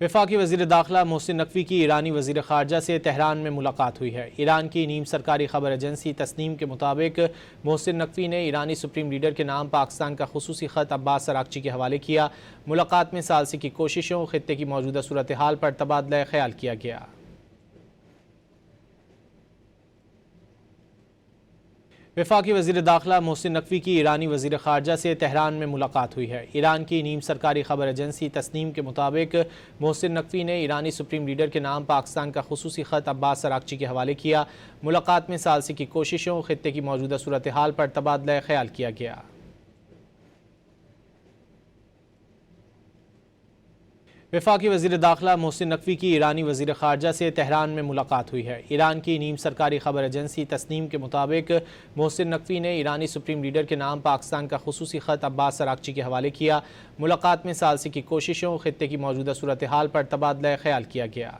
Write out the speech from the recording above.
وفاقی وزیر داخلہ محسن نقوی کی ایرانی وزیر خارجہ سے تہران میں ملاقات ہوئی ہے۔ ایران کی نیم سرکاری خبر ایجنسی تسنیم کے مطابق محسن نقوی نے ایرانی سپریم لیڈر کے نام پاکستان کا خصوصی خط عباس اراغچی کے حوالے کیا۔ ملاقات میں ثالثی کی کوششوں، خطے کی موجودہ صورتحال پر تبادلہ خیال کیا گیا۔ وفاقی وزیر داخلہ محسن نقوی کی ایرانی وزیر خارجہ سے تہران میں ملاقات ہوئی ہے۔ ایران کی نیم سرکاری خبر ایجنسی تسنیم کے مطابق محسن نقوی نے ایرانی سپریم لیڈر کے نام پاکستان کا خصوصی خط عباس اراغچی کے حوالے کیا۔ ملاقات میں ثالثی کی کوششوں، خطے کی موجودہ صورتحال پر تبادلہ خیال کیا گیا۔ وفاقی وزیر داخلہ محسن نقوی کی ایرانی وزیر خارجہ سے تہران میں ملاقات ہوئی ہے۔ ایران کی نیم سرکاری خبر ایجنسی تسنیم کے مطابق محسن نقوی نے ایرانی سپریم لیڈر کے نام پاکستان کا خصوصی خط عباس اراغچی کے حوالے کیا۔ ملاقات میں ثالثی کی کوششوں، خطے کی موجودہ صورتحال پر تبادلہ خیال کیا گیا۔